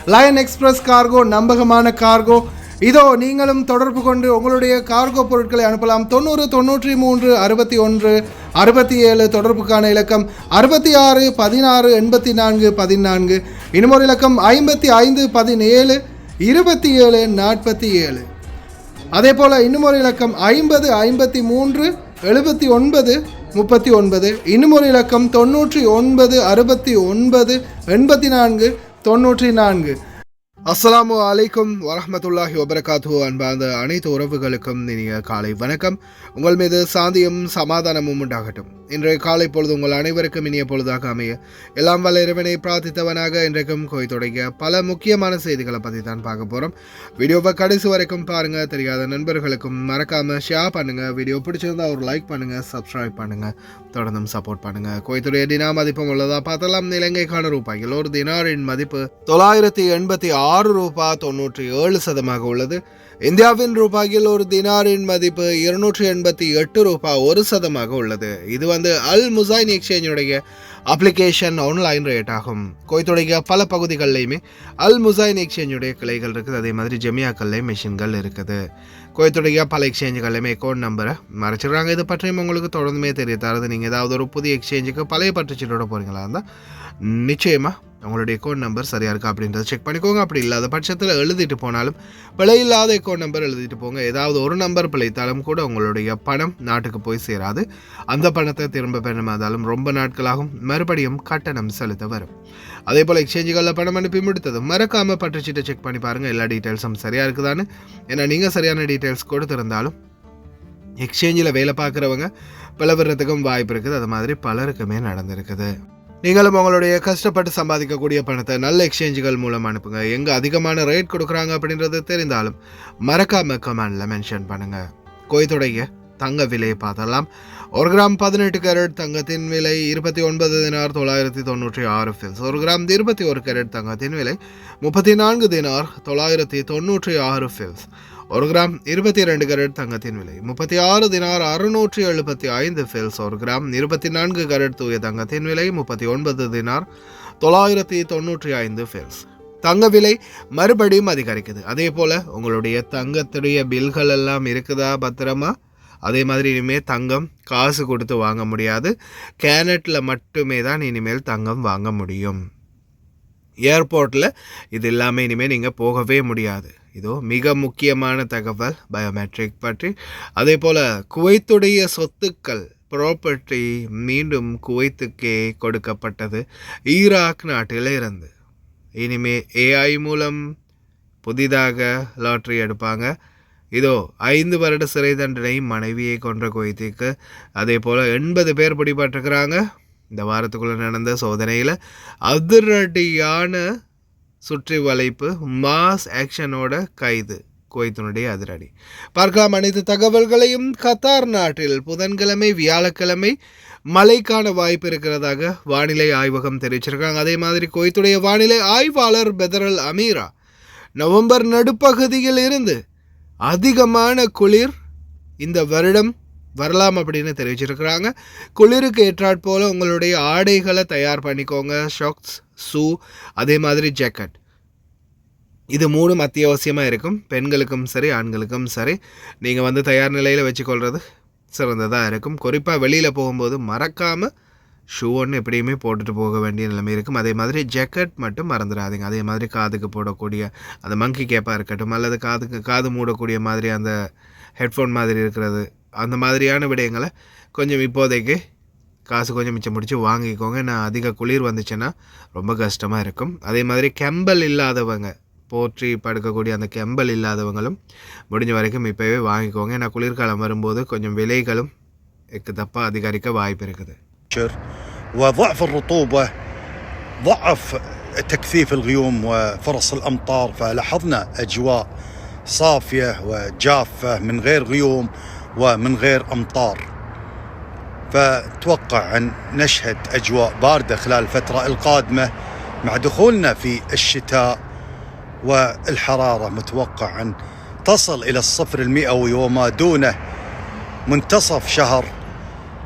Line express cargo நம்பகமான cargo. இதோ நீங்களும் தொடர்பு கொண்டு உங்களுடைய கார்கோ பொருட்களை அனுப்பலாம். 90 93 61 67 தொடர்புக்கான இலக்கம் 66 16 84 14. இன்னும் ஒரு இலக்கம் 55 17 27 47. அதே போல் இன்னும் ஒரு இலக்கம் 50 53 79 39. இன்னும் ஒரு இலக்கம் 99 69 84 94. அஸ்ஸலாமு அலைக்கும் வரஹ்மத்துல்லாஹி வபரகாத்துஹு. அன்பார்ந்த அனைத்து உறவுகளுக்கும் இனிய காலை வணக்கம். உங்கள் மீது சாந்தியும் சமாதானமும் உண்டாகட்டும். இன்றைய காலை பொழுது உங்கள் அனைவருக்கும் இனிய பொழுதாக அமைய எல்லாம் வல்ல இறைவனை பிரார்த்தித்தவனாக இன்றைக்கும் கோய் தொடங்கிய பல முக்கியமான செய்திகளை பற்றி தான் பார்க்க போகிறோம். வீடியோவை கடைசி வரைக்கும் பாருங்கள். தெரியாத நண்பர்களுக்கும் மறக்காமல் ஷேர் பண்ணுங்கள். வீடியோ பிடிச்சிருந்தா ஒரு லைக் பண்ணுங்கள், சப்ஸ்கிரைப் பண்ணுங்கள், தொடர்ந்தும் சப்போர்ட் பண்ணுங்கள். கோயத்துடைய தினா மதிப்பும் உள்ளதாக பார்த்தலாம். இலங்கைக்கான ரூபாய்கள் ஒரு தினாரின் மதிப்பு 986 ரூபாய் 97% உள்ளது. இந்தியாவின் ரூபாயில் ஒரு தினாரின் மதிப்பு 288 ரூபாய் 1% உள்ளது. இது அல் முசைன் எக்ஸ்சேஞ்சுடைய அப்ளிகேஷன் ஆன்லைன் ரேட் ஆகும். கோயத்துடைய பல பகுதிகளிலையுமே அல் முசைன் எக்ஸ்சேஞ்சுடைய கிளைகள் இருக்குது. அதே மாதிரி ஜெமியாக்கள்லேயும் மிஷின்கள் இருக்குது. கோயத்துடைய பல எக்ஸ்சேஞ்சுகள்லையுமே அக்கௌண்ட் நம்பரை மறைச்சிடுறாங்க. இது பற்றியும் உங்களுக்கு தொடர்ந்துமே தெரிய தரது. நீங்கள் ஏதாவது ஒரு புதிய எக்ஸ்சேஞ்சுக்கு பழைய பற்றுச்சீட்டோட போகிறீங்களா இருந்தால் நிச்சயமாக உங்களுடைய அக்கௌண்ட் நம்பர் சரியாக இருக்கா அப்படின்றத செக் பண்ணிக்கோங்க. அப்படி இல்லாத பட்சத்தில் எழுதிட்டு போனாலும் பிழை இல்லாத அக்கௌண்ட் நம்பர் எழுதிட்டு போங்க. ஏதாவது ஒரு நம்பர் பிழைத்தாலும் கூட உங்களுடைய பணம் நாட்டுக்கு போய் சேராது. அந்த பணத்தை திரும்ப பெறமாதாலும் ரொம்ப நாட்களாகும். மறுபடியும் கட்டணம் செலுத்த வரும். அதே போல் எக்ஸ்சேஞ்சுகளில் பணம் அனுப்பி முடித்ததும் மறக்காமல் பற்றுச்சீட்டை செக் பண்ணி பாருங்கள். எல்லா டீட்டெயில்ஸும் சரியாக இருக்குதான்னு. ஏன்னா நீங்கள் சரியான டீட்டெயில்ஸ் கொடுத்துருந்தாலும் எக்ஸ்சேஞ்சில் வேலை பார்க்குறவங்க பிளவுறதுக்கும் வாய்ப்பு இருக்குது. அது மாதிரி பலருக்குமே நடந்திருக்குது. நீங்களும் உங்களுடைய கஷ்டப்பட்டு சம்பாதிக்கக்கூடிய பணத்தை நல்ல எக்ஸ்சேஞ்சுகள் மூலம் அனுப்புங்க. எங்கே அதிகமான ரேட் கொடுக்குறாங்க அப்படின்றது தெரிந்தாலும் மறக்காமல் கமெண்டில் மென்ஷன் பண்ணுங்கள். கோயத்துடைய தங்க விலையை பார்த்தலாம். 1 கிராம் 18 கேரட் தங்கத்தின் விலை 29 தினார் 996 ஃபில்ஸ். 1 கிராம் 21 கேரட் தங்கத்தின் விலை 34 தினார் 996 ஃபில்ஸ். 1 கிராம் 22 கேரட் தங்கத்தின் விலை 36 தினார் 675 ஃபில்ஸ். 1 கிராம் 24 கேரட் தூய தங்கத்தின் விலை 39 தினார் 995 ஃபில்ஸ். தங்க விலை மறுபடியும் அதிகரிக்குது. அதே போல் உங்களுடைய தங்கத்துடைய பில்கள் எல்லாம் இருக்குதா பத்திரமா? அதே மாதிரி இனிமேல் தங்கம் காசு கொடுத்து வாங்க முடியாது. கேனட்டில் மட்டுமே தான் இனிமேல் தங்கம் வாங்க முடியும். ஏர்போர்ட்டில் இது எல்லாமே இனிமேல் நீங்கள் போகவே முடியாது. இதோ மிக முக்கியமான தகவல் பயோமெட்ரிக் பற்றி. அதே போல் குவைத்துடைய சொத்துக்கள் ப்ராப்பர்ட்டி மீண்டும் குவைத்துக்கே கொடுக்கப்பட்டது ஈராக் நாட்டில் இருந்து. இனிமே ஏஐ மூலம் புதிதாக லாட்ரி எடுப்பாங்க. இதோ 5 வருட சிறை தண்டனை மனைவியை கொன்ற குவைத்துக்கு. அதே போல் 80 பேர் பிடிபட்டிருக்கிறாங்க. இந்த வாரத்துக்குள்ளே நடந்த சோதனையில் அதிரடியான சுற்றி வளைப்பு மாஸ் ஆக்ஷனோட கைது குவைத்தினுடைய அதிரடி. பார்க்கலாம் அனைத்து தகவல்களையும். கத்தார் நாட்டில் புதன்கிழமை வியாழக்கிழமை மழைக்கான வாய்ப்பு இருக்கிறதாக வானிலை ஆய்வகம் தெரிவிச்சிருக்காங்க. அதே மாதிரி குவைத்துடைய வானிலை ஆய்வாளர் பெதரல் அமீரா நவம்பர் நடுப்பகுதியில் இருந்து அதிகமான குளிர் இந்த வருடம் வரலாம் அப்படின்னு தெரிவிச்சிருக்கிறாங்க. குளிருக்கு ஏற்றாற் போல் உங்களுடைய ஆடைகளை தயார் பண்ணிக்கோங்க. ஷாக்ஸ், ஷூ, அதே மாதிரி ஜாக்கெட், இது 3 அத்தியாவசியமாக இருக்கும். பெண்களுக்கும் சரி ஆண்களுக்கும் சரி நீங்கள் தயார் நிலையில் வச்சுக்கொள்வது சிறந்ததாக இருக்கும். குறிப்பாக வெளியில் போகும்போது மறக்காமல் ஷூ ஒன்று எப்படியுமே போட்டுட்டு போக வேண்டிய நிலைமை இருக்கும். அதே மாதிரி ஜாக்கெட் மட்டும் மறந்துடாதீங்க. அதே மாதிரி காதுக்கு போடக்கூடிய அந்த மங்கி கேப்பாக இருக்கட்டும், அல்லது காது மூடக்கூடிய மாதிரி அந்த ஹெட்ஃபோன் மாதிரி இருக்கிறது, அந்த மாதிரியான விடயங்களை கொஞ்சம் இப்போதைக்கு காசு கொஞ்சம் மிச்சம் முடிச்சு வாங்கிக்கோங்க. நான் அதிக குளிர் வந்துச்சுன்னா ரொம்ப கஷ்டமாக இருக்கும். அதே மாதிரி கெம்பல் இல்லாதவங்க, போற்றி படுக்கக்கூடிய அந்த கெம்பல் இல்லாதவங்களும் முடிஞ்ச வரைக்கும் இப்போவே வாங்கிக்கோங்க. ஏன்னா குளிர்காலம் வரும்போது கொஞ்சம் விலைகளும் தப்பாக அதிகரிக்க வாய்ப்பு இருக்குது. وضعف الرطوبة ضعف تكثيف الغيوم وفرص الأمطار، فلاحظنا أجواء صافية وجافة من غير غيوم ومن غير أمطار. فتوقع أن نشهد أجواء باردة خلال الفترة القادمة مع دخولنا في الشتاء، والحرارة متوقع أن تصل إلى 0 المئوي وما دونه منتصف شهر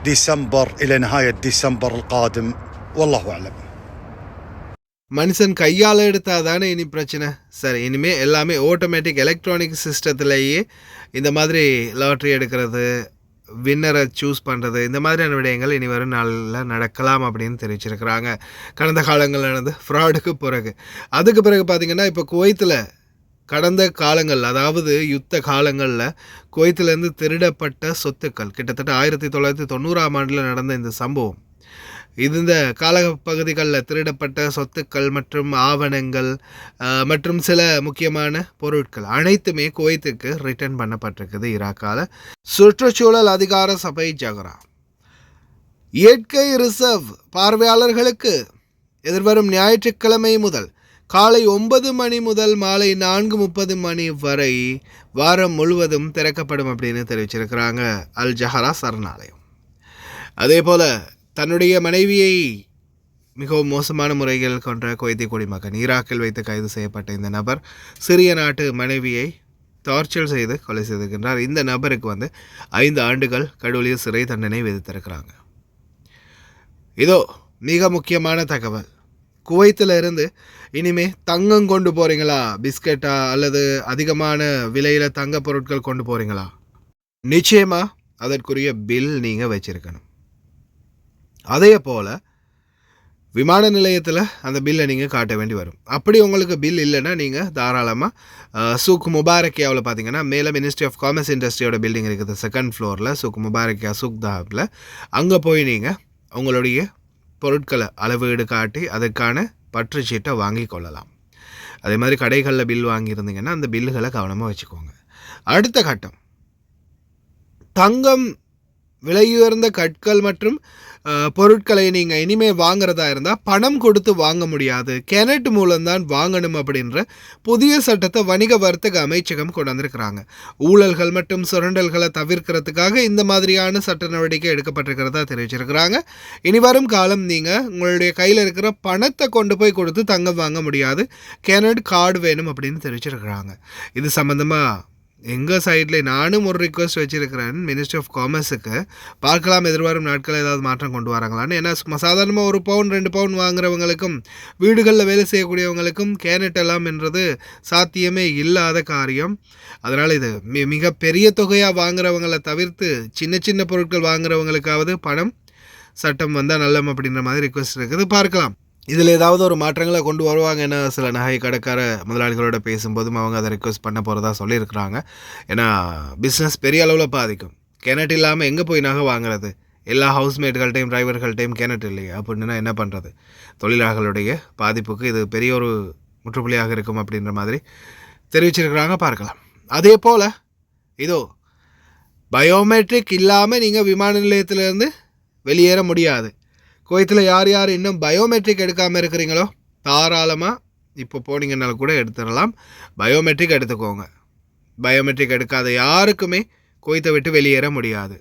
ديسمبر إلى نهاية ديسمبر القادم، والله أعلم. மனுஷன் கையால் எடுத்தால் தானே இனி பிரச்சனை. சரி, இனிமேல் எல்லாமே ஆட்டோமேட்டிக் எலக்ட்ரானிக் சிஸ்டத்துலேயே இந்த மாதிரி லாட்ரி எடுக்கிறது, வின்னரை சூஸ் பண்ணுறது, இந்த மாதிரியான விடயங்கள் இனி வரும் நாளில் நடக்கலாம் அப்படின்னு தெரிவிச்சிருக்கிறாங்க. கடந்த காலங்களில் நடந்த ஃப்ராடுக்கு பிறகு. அதுக்கு பிறகு பார்த்திங்கன்னா இப்போ குவைத்தில் கடந்த காலங்கள், அதாவது யுத்த காலங்களில் குவைத்திலேருந்து திருடப்பட்ட சொத்துக்கள் கிட்டத்தட்ட 1990ஆம் ஆண்டில் நடந்த இந்த சம்பவம், இந்த காலப்பகுதிகளில் திருடப்பட்ட சொத்துக்கள் மற்றும் ஆவணங்கள் மற்றும் சில முக்கியமான பொருட்கள் அனைத்துமே குவைத்துக்கு ரிட்டர்ன் பண்ணப்பட்டிருக்குது ஈராக்கால். சுற்றுச்சூழல் அதிகார சபை ஜகரா இயற்கை ரிசர்வ் பார்வையாளர்களுக்கு எதிர்வரும் ஞாயிற்றுக்கிழமை முதல் காலை 9 மணி முதல் மாலை 4:30 மணி வரை வாரம் முழுவதும் திறக்கப்படும் அப்படின்னு தெரிவிச்சிருக்கிறாங்க அல் ஜஹரா சரணாலயம். அதே போல் தன்னுடைய மனைவியை மிகவும் மோசமான முறைகள் கொன்ற குவைத்தி குடிமகன், ஈராக்கில் வைத்து கைது செய்யப்பட்ட இந்த நபர் சிறிய நாட்டு மனைவியை டார்ச்சர் செய்து கொலை செய்திருக்கின்றார். இந்த நபருக்கு 5 ஆண்டுகள் கடூழிய சிறை தண்டனை விதித்திருக்கிறாங்க. இதோ மிக முக்கியமான தகவல். குவைத்தில் இருந்து இனிமே தங்கம் கொண்டு போகிறீங்களா, பிஸ்கெட்டா அல்லது அதிகமான விலையில் தங்க பொருட்கள் கொண்டு போகிறீங்களா, நிச்சயமாக அதற்குரிய பில் நீங்கள் வச்சுருக்கணும். அதே போல் விமான நிலையத்தில் அந்த பில்லை நீங்கள் காட்ட வேண்டி வரும். அப்படி உங்களுக்கு பில் இல்லைன்னா நீங்கள் தாராளமாக சூக் முபாரக்கியாவில் பார்த்தீங்கன்னா மேலே மினிஸ்ட்ரி ஆஃப் காமர்ஸ் இண்டஸ்ட்ரியோட பில்டிங் இருக்குது, 2nd ஃப்ளோரில் சூக் முபாரக்கியா சூக் தாபில். அங்கே போய் நீங்கள் உங்களுடைய பொருட்களை அளவீடு காட்டி அதற்கான பற்றுச்சீட்டை வாங்கி கொள்ளலாம். அதே மாதிரி கடைகளில் பில் வாங்கியிருந்தீங்கன்னா அந்த பில்லுகளை கவனமாக வச்சுக்கோங்க. அடுத்த கட்டம், தங்கம், விலையுயர்ந்த கற்கள் மற்றும் பொருட்களை நீங்கள் இனிமேல் வாங்குறதா இருந்தால் பணம் கொடுத்து வாங்க முடியாது, கெனட் மூலம்தான் வாங்கணும் அப்படின்ற புதிய சட்டத்தை வணிக வர்த்தக அமைச்சகம் கொண்டு வந்திருக்கிறாங்க. ஊழல்கள் மற்றும் சுரண்டல்களை தவிர்க்கிறதுக்காக இந்த மாதிரியான சட்ட நடவடிக்கை எடுக்கப்பட்டிருக்கிறதா தெரிவிச்சிருக்கிறாங்க. இனி வரும் காலம் நீங்கள் உங்களுடைய கையில் இருக்கிற பணத்தை கொண்டு போய் கொடுத்து தங்கம் வாங்க முடியாது, கெனட் கார்டு வேணும் அப்படின்னு தெரிவிச்சிருக்கிறாங்க. இது சம்மந்தமாக எங்கள் சைடில் நானும் ஒரு ரிக்வெஸ்ட் வச்சுருக்கிறேன் மினிஸ்ட்ரி ஆஃப் காமர்ஸுக்கு. பார்க்கலாம் எதிர்வரும் நாட்களில் ஏதாவது மாற்றம் கொண்டு வராங்களான்னு. ஏன்னா சாதாரணமாக 1 பவுன் 2 பவுன் வாங்குறவங்களுக்கும் வீடுகளில் வேலை செய்யக்கூடியவங்களுக்கும் கேனட் எல்லாம் என்றது சாத்தியமே இல்லாத காரியம். அதனால் இது மிக பெரிய தொகையாக வாங்குறவங்களை தவிர்த்து சின்ன சின்ன பொருட்கள் வாங்குறவங்களுக்காவது பணம் சட்டம் வந்தால் நல்லம் அப்படின்ற மாதிரி ரிக்வெஸ்ட் இருக்குது. பார்க்கலாம் இதில் ஏதாவது ஒரு மாற்றங்களை கொண்டு வருவாங்கன்னா. சில நகை கடைக்கார முதலாளிகளோட பேசும்போதும் அவங்க அதை ரிக்வெஸ்ட் பண்ண போகிறதா சொல்லியிருக்கிறாங்க. ஏன்னா பிஸ்னஸ் பெரிய அளவில் பாதிக்கும். கிணட் இல்லாமல் எங்கே போய் நகை வாங்குறது? எல்லா ஹவுஸ்மேட்கள்டையும் டிரைவர்கள்டையும் கிணட் இல்லையே அப்படின்னா என்ன பண்ணுறது? தொழிலாளர்களுடைய பாதிப்புக்கு இது பெரிய ஒரு முற்றுப்புள்ளியாக இருக்கும் அப்படின்ற மாதிரி தெரிவிச்சிருக்கிறாங்க. பார்க்கலாம். அதே போல் இதோ பயோமெட்ரிக் இல்லாமல் நீங்கள் விமான நிலையத்திலேருந்து வெளியேற முடியாது. குவைத்தில் யார் யார் இன்னும் பயோமெட்ரிக் எடுக்காமல் இருக்கிறீங்களோ தாராளமாக இப்போ போனீங்கன்னாலும் கூட எடுத்துடலாம். பயோமெட்ரிக் எடுத்துக்கோங்க. பயோமெட்ரிக் எடுக்காத யாருக்குமே குவைத்தை விட்டு வெளியேற முடியாது.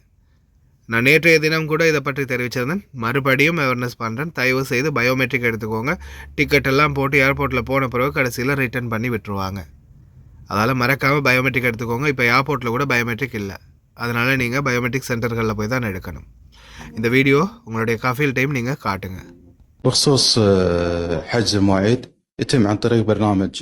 நான் நேற்றைய தினம் கூட இதை பற்றி தெரிவிச்சிருந்தேன், மறுபடியும் அவேர்னஸ் பண்ணுறேன். தயவு செய்து பயோமெட்ரிக் எடுத்துக்கோங்க. டிக்கெட் எல்லாம் போட்டு ஏர்போர்ட்டில் போன பிறகு கடைசியில் ரிட்டர்ன் பண்ணி விட்டுருவாங்க. அதால் மறக்காமல் பயோமெட்ரிக் எடுத்துக்கோங்க. இப்போ ஏர்போர்ட்டில் கூட பயோமெட்ரிக் இல்லை, அதனால் நீங்கள் பயோமெட்ரிக் சென்டர்களில் போய் தான் எடுக்கணும். இந்த வீடியோ உங்களுடைய கஃபீல் டைம் நீங்கள் காட்டுங்க. بخصوص حجز المواعيد يتم عن طريق برنامج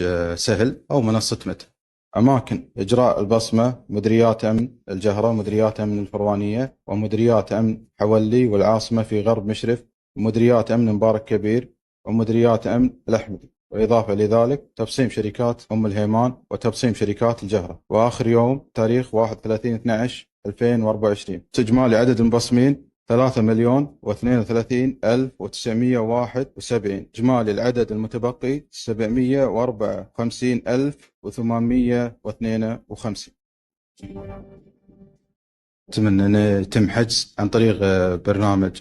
سهل أو منصة متر. أماكن إجراء البصمة مديريات أمن الجهرة، مديريات أمن الفروانية، ومديريات أمن حولي والعاصمة في غرب مشرف، ومديريات أمن مبارك كبير، ومديريات أمن الأحمدي. وإضافة لذلك تبصيم شركات أم الهيمان وتبصيم شركات الجهرة. وآخر يوم تاريخ 31/12/2024. إجمالي عدد المبصمين 3,032,971. إجمالي العدد المتبقي 754,852. أتمنى أن يتم حجز عن طريق برنامج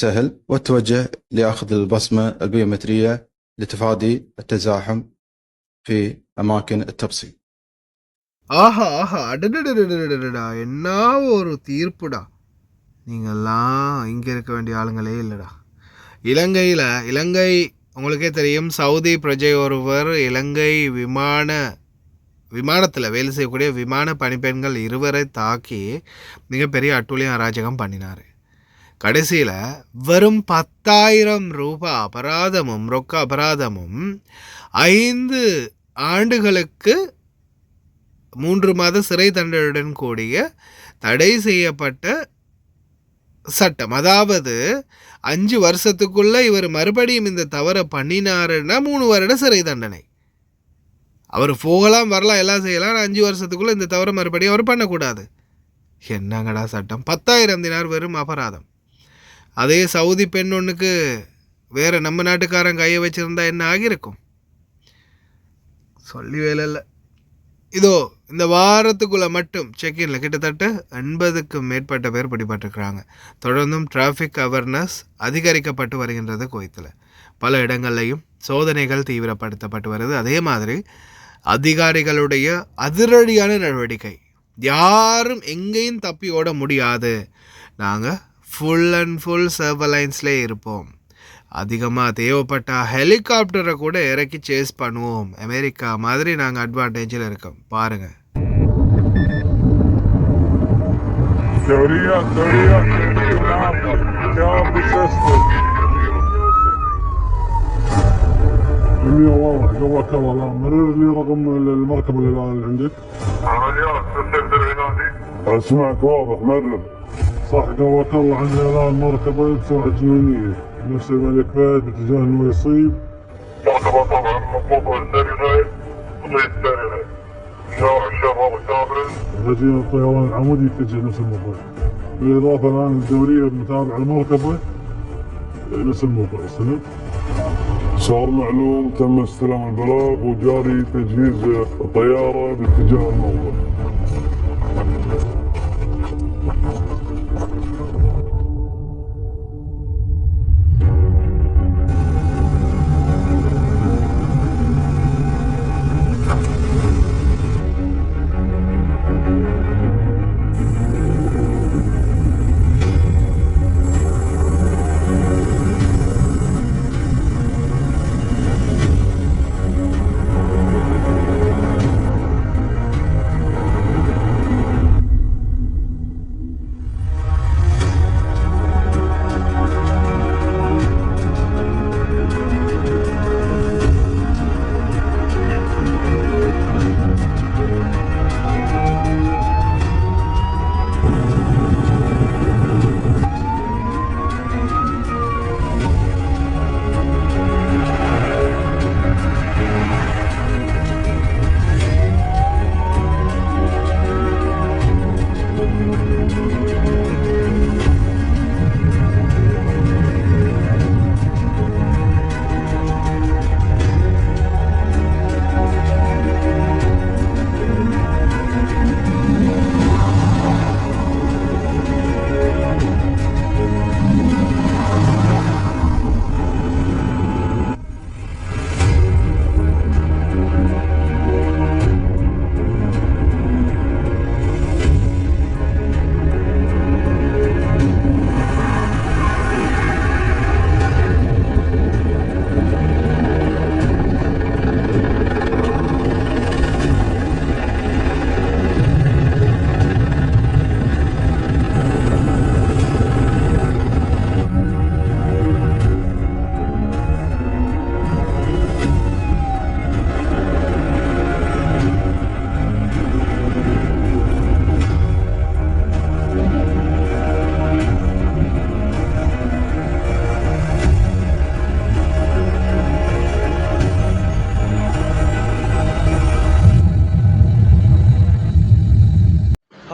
سهل والتوجه لأخذ البصمة البيومترية لتفادي التزاحم في أماكن التبصيم. ஆஹா ஆஹா அடடடடடடடா, என்ன ஒரு தீர்ப்புடா. நீங்கள்லாம் இங்கே இருக்க வேண்டிய ஆளுங்களே இல்லைடா. இலங்கை உங்களுக்கே தெரியும், சவுதி பிரஜை ஒருவர் இலங்கை விமானத்தில் வேலை செய்யக்கூடிய விமான பணிப்பெண்கள் 2 தாக்கி மிகப்பெரிய அட்டூழியம் அராஜகம் பண்ணினார். கடைசியில் வெறும் 10,000 ரூபாய் அபராதமும் ரொக்க அபராதமும் 5 ஆண்டுகளுக்கு 3 மாத சிறை தண்டனையுடன் கூடிய தடை செய்யப்பட்ட சட்டம். அதாவது 5 வருஷத்துக்குள்ள இவர் மறுபடியும் இந்த தவறை பண்ணினாருன்னா 3 வருட சிறை தண்டனை. அவர் போகலாம் வரலாம் எல்லாம் செய்யலாம். 5 வருஷத்துக்குள்ளே இந்த தவிர மறுபடியும் அவர் பண்ணக்கூடாது. என்னங்கடா சட்டம்? 10,000 தினார் வெறும் அபராதம். அதே சவுதி பெண் ஒன்றுக்கு வேறு நம்ம நாட்டுக்காரன் கையை வச்சுருந்தா என்ன ஆகியிருக்கும்? சொல்லி வேலை இல்லை. இதோ இந்த வாரத்துக்குள்ளே மட்டும் செக்இனில் கிட்டத்தட்ட 80க்கும் மேற்பட்ட பேர் பிடிபட்டிருக்கிறாங்க. தொடர்ந்தும் டிராஃபிக் அவேர்னஸ் அதிகரிக்கப்பட்டு வருகின்றது குவைத்தில். பல இடங்கள்லையும் சோதனைகள் தீவிரப்படுத்தப்பட்டு வருது. அதே மாதிரி அதிகாரிகளுடைய அதிரடியான நடவடிக்கை. யாரும் எங்கேயும் தப்பி ஓட முடியாது. நாங்கள் ஃபுல் அண்ட் ஃபுல் சர்வலைன்ஸ்லேயே இருப்போம். அதிகமாக தேவைப்பட்ட ஹெலிகாப்டரை கூட இறக்கி சேஸ் பண்ணுவோம். அமெரிக்கா மாதிரி நாங்கள் அட்வான்டேஜில் இருக்கோம். பாருங்கள். واضح جواك والله. مرر لي رقم المركبة اللي عندك. عمليات اسمعك واضح مرر صح. جواك الله عندنا الان مركبة بسرعة جنونية نفس الملك فهد باتجاه انه يصيب. مركبة طبعا مضبوطة الثاني غايب وطريق الثاني غايب. شارع الشباب الكابرز. مدينة الطيران العمودي يتجه نفس الموضوع. بالاضافة الان الدورية المتابعة المركبة نفس الموضوع. سلام. صار معلوم تم استلام البلاغ وجاري تجهيز الطيارة باتجاه الموضوع.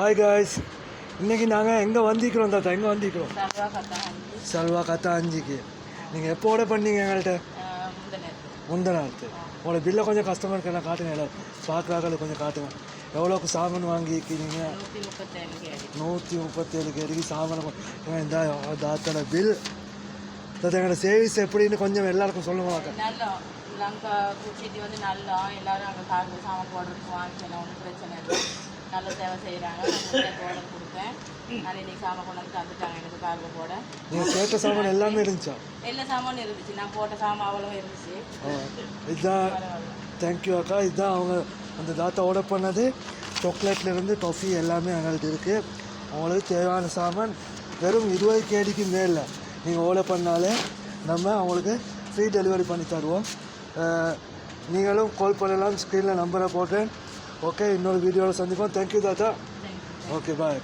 ஹாய் காய்ஸ், இன்றைக்கி நாங்கள் எங்கே வந்திக்கிறோம் தாத்தா? எங்கே வந்திக்கிறோம்? சல்வா கத்தா 5க்கு. நீங்கள் எப்போ ஆர்டர் பண்ணீங்க எங்கள்கிட்ட? முந்தநாத்து. உங்களோட பில்லை கொஞ்சம் கஸ்டமருக்கு எல்லாம் காட்டுங்க, எல்லாம் பார்க்குறாக்கள் கொஞ்சம் காட்டுங்க. எவ்வளோக்கு சாமான் வாங்கிக்கிறீங்க? 137 கேடிக்கு சாமான். இந்த தாத்தோட பில் தாத்தா. எங்களோட சர்வீஸ் எப்படின்னு கொஞ்சம் எல்லாருக்கும் சொல்லுவாங்க. நாங்கள் குச்சிட்டு வந்து நல்லா எல்லோரும் அங்கே கார் சாமான் போடுறதுக்கு வாங்கிக்கலாம், ஒன்றும் பிரச்சனை இல்லை. நல்ல சேவை செய்கிறாங்க. நான் ஆர்டர் கொடுத்தேன். நான் இன்னைக்கு சாமான் கொண்டு வந்து தந்துட்டாங்க எனக்கு கார்கோ போட. நீங்கள் கேட்ட சாமான் எல்லாமே இருந்துச்சா? எல்லா சாமானும் இருந்துச்சு. நான் போட்ட சாமான் அவ்வளோ இருந்துச்சு. இதுதான். தேங்க்யூ அக்கா. இதுதான் அவங்க அந்த தாத்தா ஆர்டர் பண்ணது. சாக்லேட்லேருந்து டொஃபி எல்லாமே எங்கள்கிட்ட இருக்குது. அவங்களுக்கு தேவையான சாமான் வெறும் 20 கேடிக்கு மேலே நீங்கள் ஓலை பண்ணாலே நம்ம அவங்களுக்கு ஃப்ரீ டெலிவரி பண்ணி தருவோம். நீங்களும் கால் பண்ணலாம், ஸ்க்ரீனில் நம்பரை போட்டேன். ஓகே, இன்னொரு வீடியோவில் சந்திப்போம். தேங்க்யூ தாத்தா. ஓகே, பாய்.